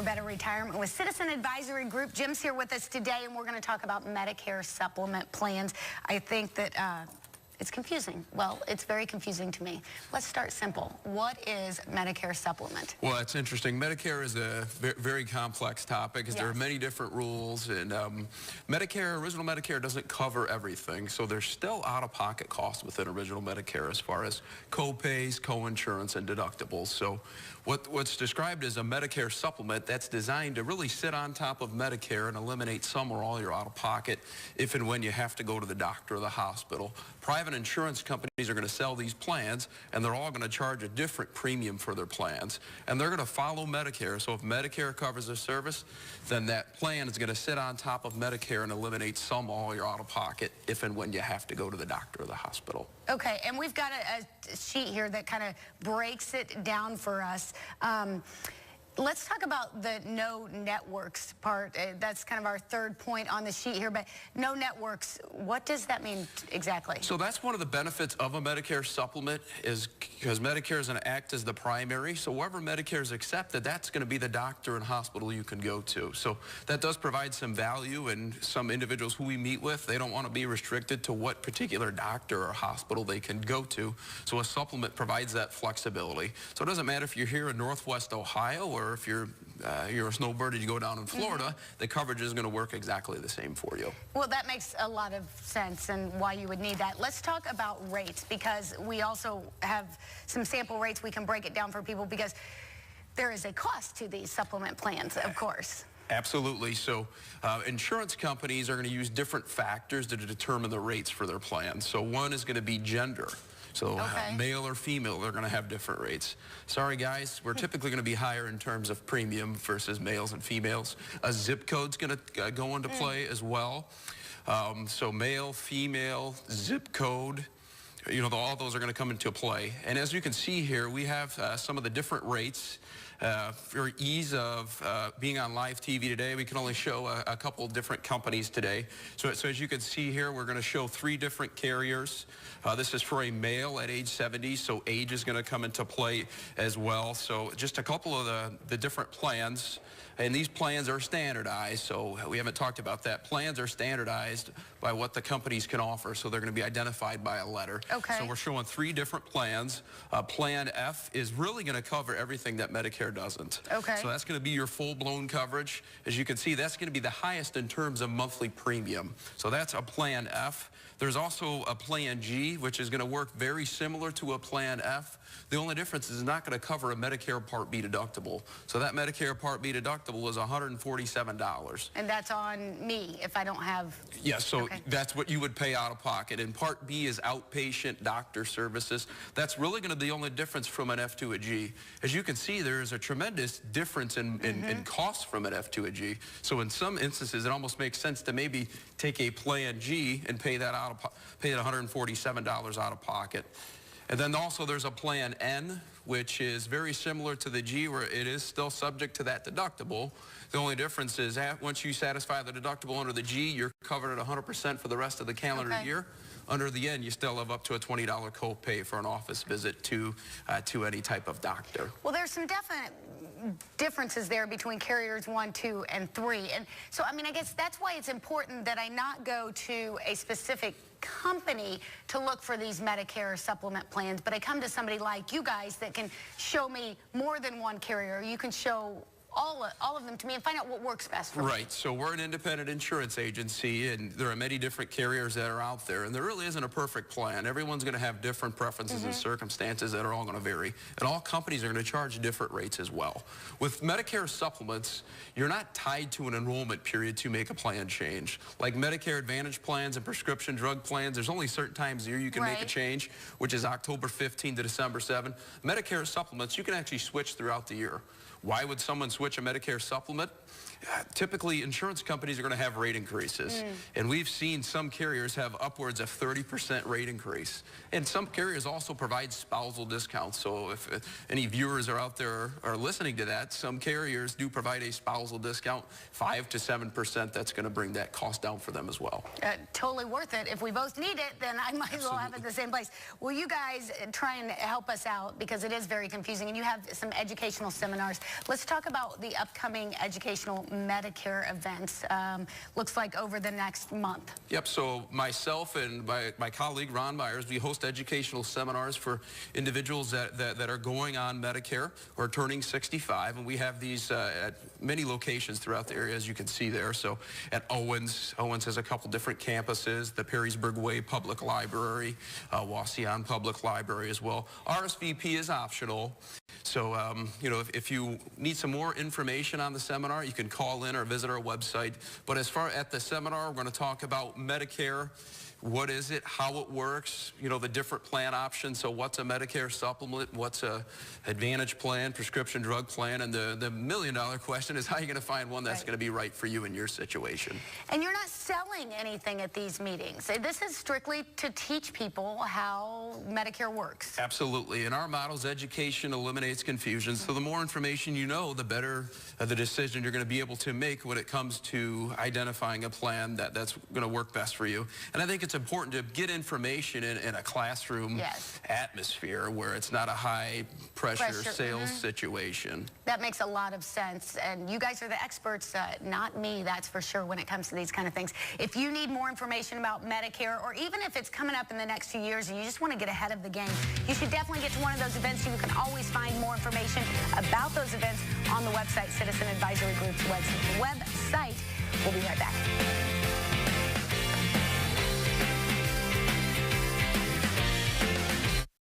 for Better Retirement with Citizen Advisory Group. Jim's here with us today, and we're going to talk about Medicare supplement plans. I think that it's confusing. Well, it's very confusing to me. Let's start simple. What is Medicare supplement? Well, it's interesting. Medicare is a very complex topic because there are many different rules, and original Medicare doesn't cover everything, so there's still out-of-pocket costs within original Medicare as far as co-pays, co-insurance, and deductibles. So what's described as a Medicare supplement, that's designed to really sit on top of Medicare and eliminate some or all your out-of-pocket if and when you have to go to the doctor or the hospital. Private insurance companies are going to sell these plans, and they're all going to charge a different premium for their plans, and they're going to follow Medicare. So if Medicare covers a service, then that plan is going to sit on top of Medicare and eliminate some or all your out-of-pocket if and when you have to go to the doctor or the hospital. Okay, and we've got a sheet here that kind of breaks it down for us. Let's talk about the no networks part. That's kind of our third point on the sheet here, but no networks, what does that mean exactly? So that's one of the benefits of a Medicare supplement, is because Medicare is going to act as the primary. So wherever Medicare is accepted, that's going to be the doctor and hospital you can go to. So that does provide some value, and some individuals who we meet with, they don't want to be restricted to what particular doctor or hospital they can go to. So a supplement provides that flexibility. So it doesn't matter if you're here in Northwest Ohio or if you're a snowbird and you go down in Florida, the coverage is going to work exactly the same for you. Well, that makes a lot of sense and why you would need that. Let's talk about rates, because we also have some sample rates. We can break it down for people because there is a cost to these supplement plans, of course. Absolutely. So insurance companies are going to use different factors to determine the rates for their plans. So one is going to be gender. So male or female, they're going to have different rates. Sorry, guys, we're typically going to be higher in terms of premium versus males and females. A zip code's going to go into play as well. So male, female, zip code, you know, all those are going to come into play. And as you can see here, we have some of the different rates. For ease of being on live TV today, we can only show a couple of different companies today. So as you can see here, we're going to show 3 different carriers. This is for a male at age 70, so age is going to come into play as well. So just a couple of the different plans. And these plans are standardized, so we haven't talked about that. Plans are standardized by what the companies can offer, so they're going to be identified by a letter. Okay. So we're showing 3 different plans. Plan F is really going to cover everything that Medicare doesn't. Okay. So that's going to be your full-blown coverage. As you can see, that's going to be the highest in terms of monthly premium. So that's a Plan F. There's also a Plan G, which is going to work very similar to a Plan F. The only difference is it's not going to cover a Medicare Part B deductible. So that Medicare Part B deductible is $147. And that's on me if I don't have... Yes, so that's what you would pay out of pocket. And Part B is outpatient doctor services. That's really going to be the only difference from an F to a G. As you can see, there's a tremendous difference in costs from an F to a G. So in some instances, it almost makes sense to maybe take a Plan G and pay that pay $147 out of pocket. And then also there's a Plan N, which is very similar to the G, where it is still subject to that deductible. The only difference is once you satisfy the deductible under the G, you're covered at 100% for the rest of the calendar year. Under the N, you still have up to a $20 copay for an office visit to any type of doctor. Well, there's some definite differences there between carriers 1, 2, and 3. And so, I mean, I guess that's why it's important that I not go to a specific company to look for these Medicare supplement plans, but I come to somebody like you guys that can show me more than one carrier. You can show all of them to me and find out what works best for me. Right, so we're an independent insurance agency, and there are many different carriers that are out there, and there really isn't a perfect plan. Everyone's going to have different preferences and circumstances that are all going to vary, and all companies are going to charge different rates as well. With Medicare supplements, you're not tied to an enrollment period to make a plan change. Like Medicare Advantage plans and prescription drug plans, there's only certain times a year you can make a change, which is October 15 to December 7. Medicare supplements, you can actually switch throughout the year. Why would someone switch a Medicare supplement? Typically, insurance companies are going to have rate increases. And we've seen some carriers have upwards of 30% rate increase. And some carriers also provide spousal discounts. So if any viewers are out there are listening to that, some carriers do provide a spousal discount, 5 to 7%. That's going to bring that cost down for them as well. Totally worth it. If we both need it, then I might as well have it at the same place. Will you guys try and help us out, because it is very confusing, and you have some educational seminars. Let's talk about about the upcoming educational Medicare events, looks like over the next month? Yep, so myself and my colleague Ron Myers, we host educational seminars for individuals that are going on Medicare or turning 65, and we have these at many locations throughout the area, as you can see there. So at Owens has a couple different campuses, the Perrysburg Way Public Library, Wauseon Public Library as well. RSVP is optional. So, you know, if you need some more information on the seminar, you can call in or visit our website. But as far as the seminar, we're going to talk about Medicare. What is it, how it works, you know, the different plan options. So what's a Medicare supplement, what's a Advantage plan, prescription drug plan, and the million-dollar question is how are you going to find one that's going to be right for you in your situation. And you're not selling anything at these meetings. This is strictly to teach people how Medicare works. Absolutely, and our model is education eliminates confusion. So the more information you know, the better the decision you're going to be able to make when it comes to identifying a plan that's going to work best for you. And I think it's important to get information in a classroom atmosphere where it's not a high pressure sales situation. That makes a lot of sense, and you guys are the experts, not me, that's for sure, when it comes to these kind of things. If you need more information about Medicare, or even if it's coming up in the next few years and you just want to get ahead of the game, you should definitely get to one of those events. You can always find more information about those events on the website, Citizen Advisory Group's website. We'll be right back.